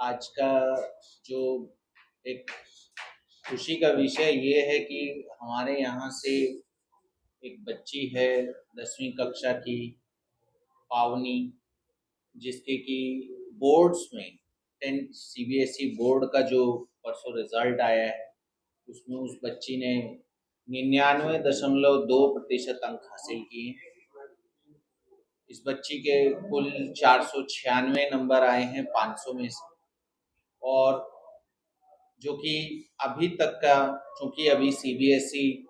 आज का जो एक खुशी का विषय ये है कि हमारे यहाँ से एक बच्ची है 10वीं कक्षा की पावनी, जिसके कि बोर्ड्स में 10th सीबीएसई बोर्ड का जो परसों रिजल्ट आया है उसमें उस बच्ची ने 99.2% अंक हासिल किए। इस बच्ची के कुल 496 नंबर आए हैं 500 में से। और जो कि अभी तक का, चूंकि अभी CBSE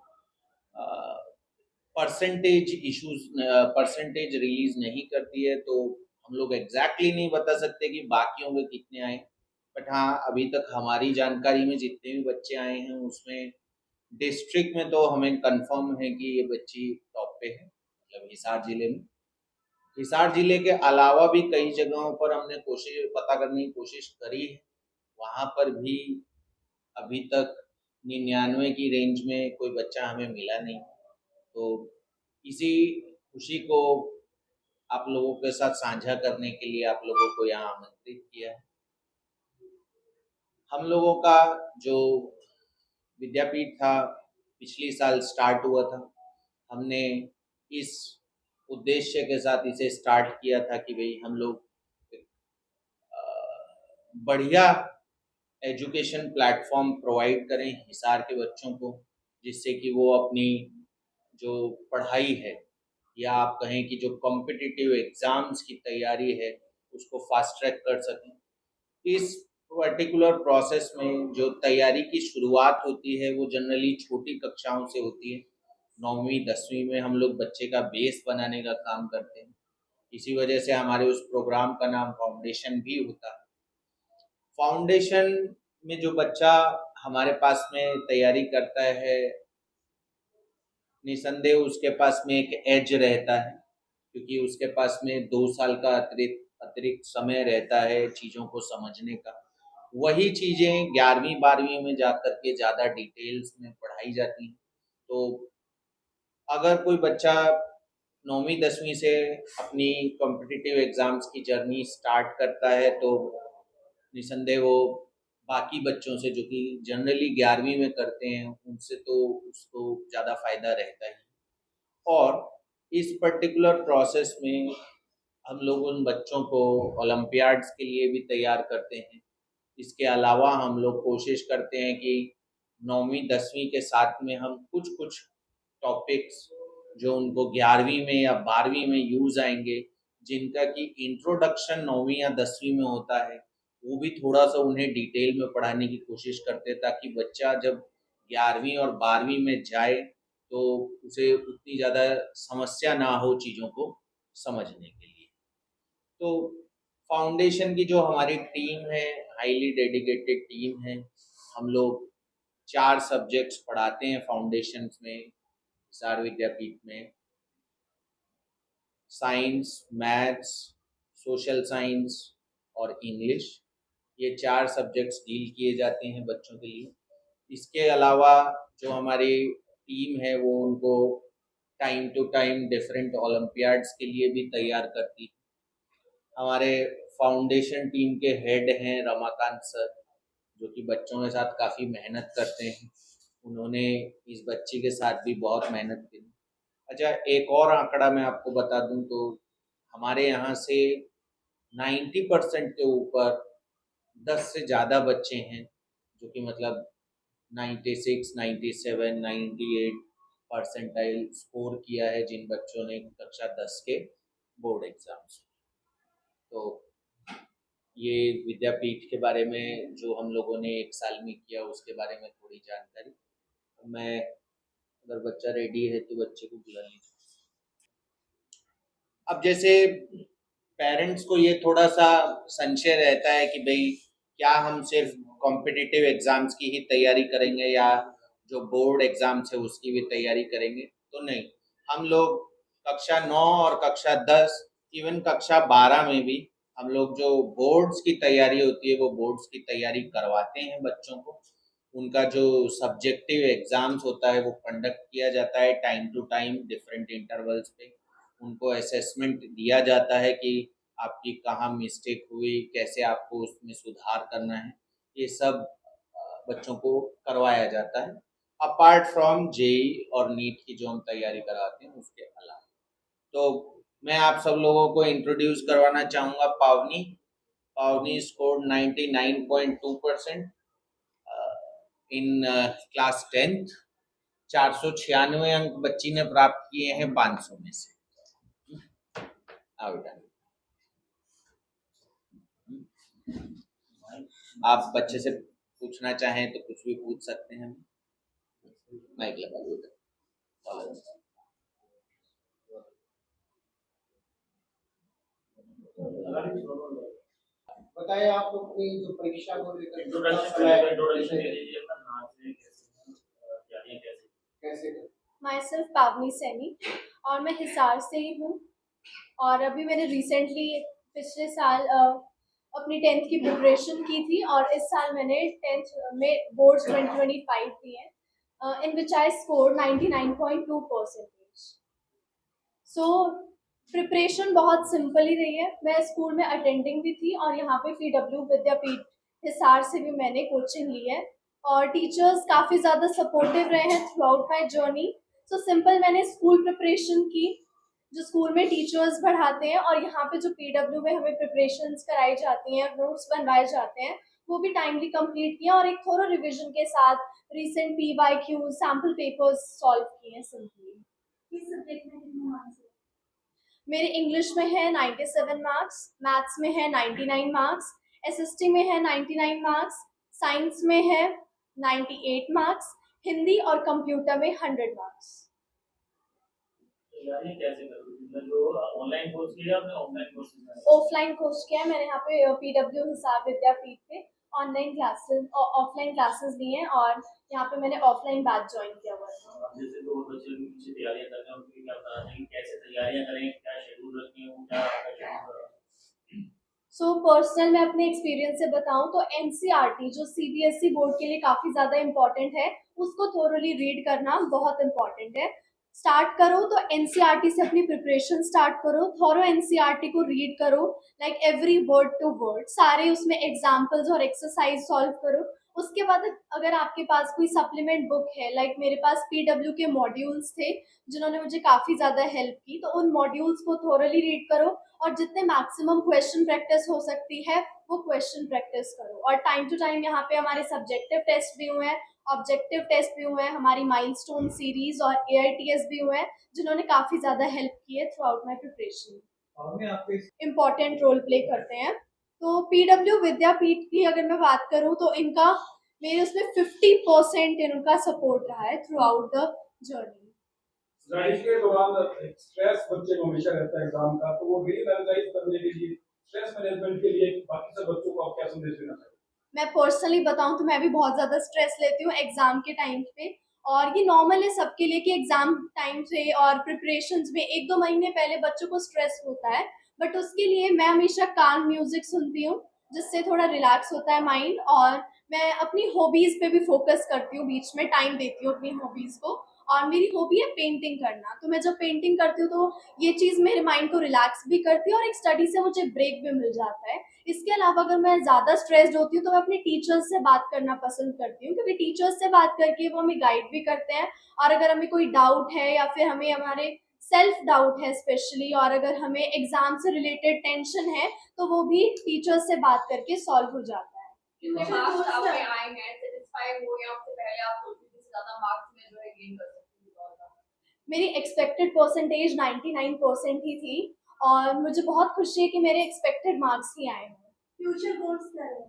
percentage issues percentage release नहीं करती है, तो हम लोग एग्जैक्टली नहीं बता सकते कि बाकियों में कितने आए। बट हाँ, अभी तक हमारी जानकारी में जितने भी बच्चे आए हैं उसमें डिस्ट्रिक्ट में तो हमें कंफर्म है कि ये बच्ची टॉप पे है, मतलब हिसार जिले में। हिसार जिले के अलावा भी कई जगहों पर हमने कोशिश पता करने की कोशिश करी है, वहां पर भी अभी तक 99 की रेंज में कोई बच्चा हमें मिला नहीं। तो इसी खुशी को आप लोगों के साथ साझा करने के लिए आप लोगों को यहाँ आमंत्रित किया है। हम लोगों का जो विद्यापीठ था पिछली साल स्टार्ट हुआ था। हमने इस उद्देश्य के साथ इसे स्टार्ट किया था कि भाई हम लोग एक, बढ़िया एजुकेशन प्लेटफॉर्म प्रोवाइड करें हिसार के बच्चों को, जिससे कि वो अपनी जो पढ़ाई है या आप कहें कि जो कॉम्पिटिटिव एग्जाम्स की तैयारी है उसको फास्ट ट्रैक कर सकें। इस पर्टिकुलर प्रोसेस में जो तैयारी की शुरुआत होती है वो जनरली छोटी कक्षाओं से होती है। 9वीं 10वीं में हम लोग बच्चे का बेस बनाने का काम करते हैं। इसी वजह से हमारे उस प्रोग्राम का नाम फाउंडेशन भी होता है। फाउंडेशन में जो बच्चा हमारे पास में तैयारी करता है, निसंदेह उसके पास में एक एज रहता है, क्योंकि उसके पास में 2 साल का अतिरिक्त अतिरिक्त समय रहता है चीज़ों को समझने का। वही चीज़ें 11वीं 12वीं में जाकर के ज़्यादा डिटेल्स में पढ़ाई जाती हैं। तो अगर कोई बच्चा 9वीं 10वीं से अपनी कॉम्पिटिटिव एग्ज़ाम्स की जर्नी स्टार्ट करता है, तो निसंदेह वो बाकी बच्चों से जो कि जनरली 11वीं में करते हैं उनसे तो उसको ज़्यादा फ़ायदा रहता है। और इस पर्टिकुलर प्रोसेस में हम लोग उन बच्चों को ओलंपियाड्स के लिए भी तैयार करते हैं। इसके अलावा हम लोग कोशिश करते हैं कि 9वीं 10वीं के साथ में हम कुछ कुछ टॉपिक्स जो उनको 11वीं में या 12वीं में यूज़ आएंगे, जिनका कि इंट्रोडक्शन 9वीं या 10वीं में होता है, वो भी थोड़ा सा उन्हें डिटेल में पढ़ाने की कोशिश करते हैं, ताकि बच्चा जब 11वीं और 12वीं में जाए तो उसे उतनी ज़्यादा समस्या ना हो चीज़ों को समझने के लिए। तो फाउंडेशन की जो हमारी टीम है, हाईली डेडिकेटेड टीम है। हम लोग 4 सब्जेक्ट्स पढ़ाते हैं फाउंडेशंस में हिसार विद्यापीठ में। साइंस, मैथ्स, सोशल साइंस और इंग्लिश, ये 4 सब्जेक्ट्स डील किए जाते हैं बच्चों के लिए। इसके अलावा जो हमारी टीम है वो उनको time to time different Olympiads के लिए भी तैयार करती है। हमारे फाउंडेशन टीम के हेड हैं रमाकांत सर, जो कि बच्चों के साथ काफ़ी मेहनत करते हैं। उन्होंने इस बच्ची के साथ भी बहुत मेहनत की। अच्छा, एक और आंकड़ा मैं आपको बता दूं तो हमारे यहाँ से 90% के ऊपर 10 से ज़्यादा बच्चे हैं, जो कि मतलब 96, 97, 98 परसेंटाइल स्कोर किया है जिन बच्चों ने कक्षा 10 के बोर्ड एग्जाम्स। तो ये विद्यापीठ के बारे में जो हम लोगों ने 1 साल में किया उसके बारे में थोड़ी जानकारी। मैं, अगर बच्चा रेडी है तो बच्चे को बुला लीजिए। अब जैसे पेरेंट्स को ये थोड़ा सा संशय रहता है कि भाई क्या हम सिर्फ कॉम्पिटिटिव एग्जाम्स की ही तैयारी करेंगे या जो बोर्ड एग्जाम्स है उसकी भी तैयारी करेंगे। तो नहीं, हम लोग कक्षा 9 और कक्षा 10, इवन कक्षा 12 में भी हम लोग जो बोर्ड्स की तैयारी होती है वो बोर्ड्स की तैयारी करवाते हैं बच्चों को। उनका जो सब्जेक्टिव एग्जाम्स होता है वो कंडक्ट किया जाता है time to time different intervals पे। उनको असेसमेंट दिया जाता है कि आपकी कहाँ मिस्टेक हुई, कैसे आपको उसमें सुधार करना है, ये सब बच्चों को करवाया जाता है। अपार्ट फ्रॉम जेई और नीट की जो हम तैयारी कराते हैं उसके अलावा। तो मैं आप सब लोगों को इंट्रोड्यूस करवाना चाहूँगा पावनी। पावनी स्कोर्ड 99.2% इन क्लास 10th। 496 अंक बच्ची ने प्राप्त किए हैं 500 में से। आप बच्चे से पूछना चाहें तो कुछ भी पूछ सकते हैं। माइक लगा दो। बताइए आप अपनी जो परीक्षा को लेकर कैसे माई सेल्फ पावनी सैनी और मैं हिसार से ही हूँ। और अभी मैंने रिसेंटली पिछले साल अपनी 10th की प्रिपरेशन की थी और इस साल मैंने 10th में बोर्ड्स 2025 दिए हैं इन विच आई स्कोर 99.2%। सो प्रिपरेशन बहुत सिंपल ही रही है। मैं स्कूल में अटेंडिंग भी थी और यहाँ पे PW विद्यापीठ हिसार से भी मैंने कोचिंग ली है और टीचर्स काफ़ी ज़्यादा सपोर्टिव रहे हैं through out my journey. So simple मैंने स्कूल प्रिपरेशन की जो स्कूल में टीचर्स पढ़ाते हैं और यहाँ पे जो PW में हमें प्रिपरेशंस कराई जाती हैं, नोट्स बनवाए जाते हैं, वो भी टाइमली कंप्लीट किया और एक थोड़ा रिविजन के साथ recent PYQ sample papers solve किए हैं सिंपली। किस सब्जेक्ट में कितने मार्क्स? मेरे इंग्लिश में है 97 मार्क्स, मैथ्स में है 99 मार्क्स, SST में है 99 मार्क्स, साइंस में है 98 मार्क्स, हिंदी और कंप्यूटर में 100 मार्क्स। ऑफलाइन कोर्स किया है मैंने यहाँ पे PW हिसार विद्यापीठ पे। ऑनलाइन क्लासेस और ऑफलाइन क्लासेस ली हैं और यहाँ पे मैंने ऑफलाइन बैच ज्वाइन किया हुआ है। जैसे तो बच्चे पीछे तैयारियां कर रहे हैं उनके लिए क्या बताना चाहिए, कैसे तैयारियां करें, क्या शेड्यूल रखें, क्या आपका शेड्यूल? सो पर्सनल मैं अपने एक्सपीरियंस से बताऊं तो NCERT जो CBSE बोर्ड के लिए काफ़ी ज़्यादा इम्पॉर्टेंट है, उसको थोरली रीड करना बहुत इम्पॉर्टेंट है। स्टार्ट करो तो NCERT से अपनी प्रिपरेशन स्टार्ट करो, थोरो NCERT को रीड करो, like every word to word, सारे उसमें एग्जाम्पल्स और एक्सरसाइज सॉल्व करो। उसके बाद अगर आपके पास कोई सप्लीमेंट बुक है, लाइक मेरे पास PW के मॉड्यूल्स थे जिन्होंने मुझे काफ़ी ज़्यादा हेल्प की, तो उन मॉड्यूल्स को थोरली रीड करो और जितने मैक्सिमम क्वेश्चन प्रैक्टिस हो सकती है वो क्वेश्चन प्रैक्टिस करो। और टाइम टू टाइम यहाँ पे हमारे सब्जेक्टिव टेस्ट भी हुए हैं, ऑब्जेक्टिव टेस्ट भी हुए हैं, हमारी माइलस्टोन सीरीज और AITS भी हुए हैं जिन्होंने काफ़ी ज़्यादा हेल्प की है throughout my preparation. Important role play करते हैं। तो PW विद्यापीठ की अगर मैं बात करूँ तो इनका मेरे उसमें 50% इनका सपोर्ट रहा है थ्रू आउट द जर्नी। इसके दौरान स्ट्रेस बच्चे को हमेशा रहता है एग्जाम का, तो वो रीएनालाइज करने के लिए, स्ट्रेस मैनेजमेंट के लिए बाकी सब बच्चों को आप क्या संदेश देना चाहिए? मैं पर्सनली बताऊं तो मैं भी बहुत ज़्यादा स्ट्रेस लेती हूँ एग्ज़ाम के टाइम पे और ये नॉर्मल है सबके लिए कि एग्ज़ाम टाइम से और प्रिपरेशंस में 1-2 महीने पहले बच्चों को स्ट्रेस होता है, बट उसके लिए मैं हमेशा काम म्यूज़िक सुनती हूँ जिससे थोड़ा रिलैक्स होता है माइंड। और मैं अपनी हॉबीज़ पे भी फोकस करती हूँ, बीच में टाइम देती हूँ अपनी हॉबीज़ को। और मेरी हॉबी है पेंटिंग करना, तो मैं जब पेंटिंग करती हूँ तो ये चीज़ मेरे माइंड को रिलैक्स भी करती है और एक स्टडी से मुझे ब्रेक भी मिल जाता है। इसके अलावा अगर मैं ज़्यादा स्ट्रेस्ड होती हूँ तो मैं अपने टीचर्स से बात करना पसंद करती हूँ क्योंकि टीचर्स से बात करके वो हमें गाइड भी करते हैं और अगर हमें कोई डाउट है या फिर हमें हमारे सेल्फ डाउट है स्पेशली, और अगर हमें एग्जाम से रिलेटेड टेंशन है तो वो भी टीचर्स से बात करके सॉल्व हो जाता है। मेरी एक्सपेक्टेड परसेंटेज 99% ही थी और मुझे बहुत खुशी है कि मेरे एक्सपेक्टेड मार्क्स ही आए हैं। फ्यूचर गोल्स क्या है?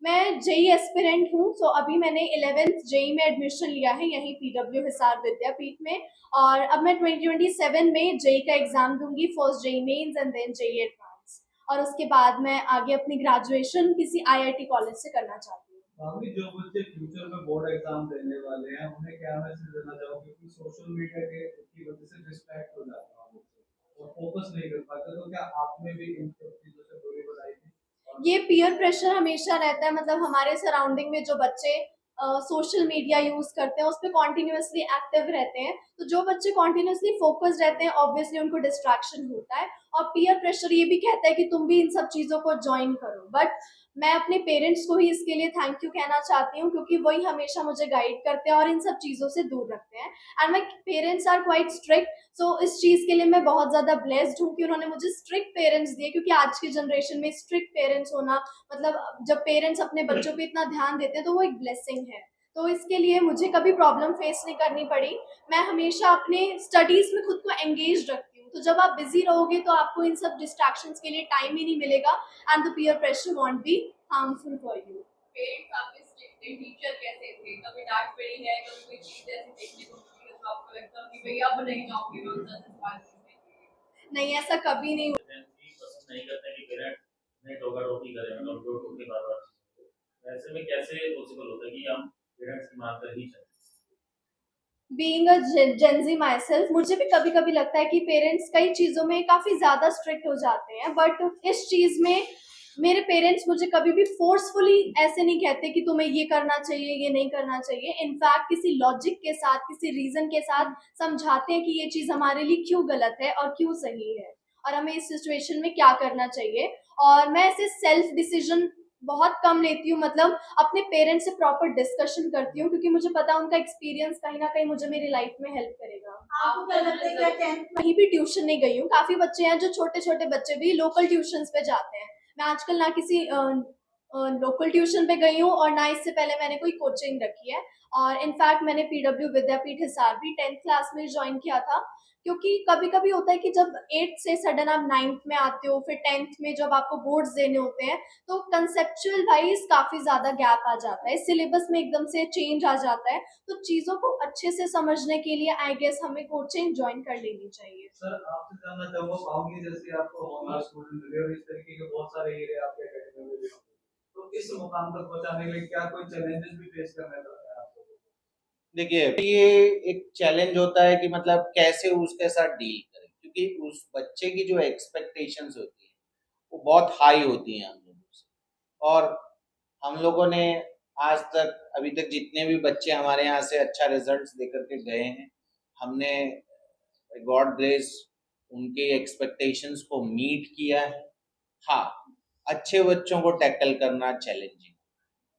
मैं जेई एस्पिरेंट हूँ, सो अभी मैंने 11th जेई में एडमिशन लिया है यहीं PW हिसार विद्यापीठ में और अब मैं 2027 में जेई का एग्जाम दूंगी, first JEE Mains and then JEE advance, और उसके बाद मैं आगे अपनी ग्रेजुएशन किसी IIT कॉलेज से करना चाहती हूँ। जो बच्चे फ्यूचर में बोर्ड एग्जाम देने वाले हैं उन्हें क्या मैसेज देना चाहोगे कि सोशल मीडिया की वजह से डिस्ट्रैक्ट हो जाता है और फोकस नहीं कर पाते, तो क्या आपने भी इन सब चीजों से दूरी बनाई थी? ये पीयर प्रेशर हमेशा रहता है, मतलब हमारे सराउंडिंग में जो बच्चे सोशल मीडिया यूज़ करते हैं, उस पर कॉन्टिन्यूसली एक्टिव रहते हैं, तो जो बच्चे कॉन्टिन्यूसली फोकस्ड रहते हैं ऑब्वियसली उनको डिस्ट्रैक्शन होता है। और पीयर प्रेशर ये भी कहता है कि तुम भी इन सब चीज़ों को ज्वाइन करो, बट मैं अपने पेरेंट्स को ही इसके लिए थैंक यू कहना चाहती हूँ, क्योंकि वही हमेशा मुझे गाइड करते हैं और इन सब चीज़ों से दूर रखते हैं। And my parents are quite strict, so इस चीज़ के लिए मैं बहुत ज़्यादा ब्लेस्ड हूँ कि उन्होंने मुझे स्ट्रिक्ट पेरेंट्स दिए, क्योंकि आज की जनरेशन में स्ट्रिक्ट पेरेंट्स होना मतलब जब पेरेंट्स अपने बच्चों पे इतना ध्यान देते हैं तो वो एक ब्लेसिंग है। तो इसके लिए मुझे कभी प्रॉब्लम फेस नहीं करनी पड़ी। मैं हमेशा अपने स्टडीज़ में खुद को एंगेज रखती हूँ, तो जब आप बिजी रहोगे तो आपको इन सब डिस्ट्रैक्शंस के लिए टाइम ही नहीं मिलेगा, and the peer pressure want be harmful for you. Parents आपके स्ट्रिक्ट थे, टीचर कैसे थे? कभी डांट पड़ी है, कभी कोई चीज ऐसी देखने को मिली है तो आपको लगता है कि भई अब नहीं जाऊंगी मैं उनसे सवाल पूछने? नहीं, ऐसा कभी नहीं। पेरेंट्स पसंद नहीं करते कि पेरेंट्स ने टोका-टोकी करे, मतलब जो टोके बार-बार। ऐसे में कैसे पॉसिबल होता है कि हम पेरेंट्स की मान कर ही चलें? Being a Gen Z my self, मुझे भी कभी कभी लगता है कि पेरेंट्स कई चीज़ों में काफ़ी ज़्यादा स्ट्रिक्ट हो जाते हैं, बट इस चीज़ में मेरे पेरेंट्स मुझे कभी भी फोर्सफुली ऐसे नहीं कहते कि तुम्हें ये करना चाहिए, ये नहीं करना चाहिए। इनफैक्ट किसी लॉजिक के साथ, किसी रीज़न के साथ समझाते हैं कि ये चीज़ हमारे लिए क्यों गलत है और क्यों सही है, और हमें इस सिचुएशन में क्या करना चाहिए। और मैं ऐसे सेल्फ डिसीजन बहुत कम लेती हूँ, मतलब अपने पेरेंट्स से प्रॉपर डिस्कशन करती हूँ, क्योंकि मुझे पता है उनका एक्सपीरियंस कहीं ना कहीं मुझे मेरी लाइफ में हेल्प करेगा। आपको क्या लगता है कि टेंथ कहीं भी ट्यूशन नहीं गई हूँ। काफ़ी बच्चे हैं जो छोटे छोटे बच्चे भी लोकल ट्यूशंस पे जाते हैं। मैं आजकल ना किसी लोकल ट्यूशन पे गई हूँ और ना इससे पहले मैंने कोई कोचिंग रखी है। और इनफैक्ट मैंने पीडब्ल्यू विद्यापीठ हिसार भी 10th क्लास में ज्वाइन किया था, क्योंकि कभी कभी होता है कि जब 8th से सडन आप 9th में आते हो, फिर 10th में जब आपको बोर्ड्स देने होते हैं, तो कंसेप्चुअल वाइज काफ़ी ज़्यादा गैप आ जाता है, सिलेबस में एकदम से चेंज आ जाता है। तो चीज़ों को अच्छे से समझने के लिए आई गेस हमें कोचिंग ज्वाइन कर लेनी चाहिए। सर आपसे जानना चाहूँगा, पाऊंगी जैसे आपको हॉनर स्टूडेंट मिले और इस तरीके के बहुत सारे एरिया आपके एकेडमी में मिले, तो इस मुकाम तक पहुंचाने के लिए क्या कोई चैलेंजेस भी फेस करने पड़ते हैं आपको? देखिए, ये एक चैलेंज होता है कि मतलब कैसे उसके साथ डील करें, क्योंकि उस बच्चे की जो एक्सपेक्टेशंस होती है वो बहुत हाई होती हैं हम लोगों से। और हम लोगों ने आज तक अभी तक जितने भी बच्चे हमारे यहाँ से अच्छा रिजल्ट्स देकर के गए हैं, हमने गॉड ग्रेस उनके एक्सपेक्टेशंस को मीट किया है। हाँ, अच्छे बच्चों को टैकल करना चैलेंजिंग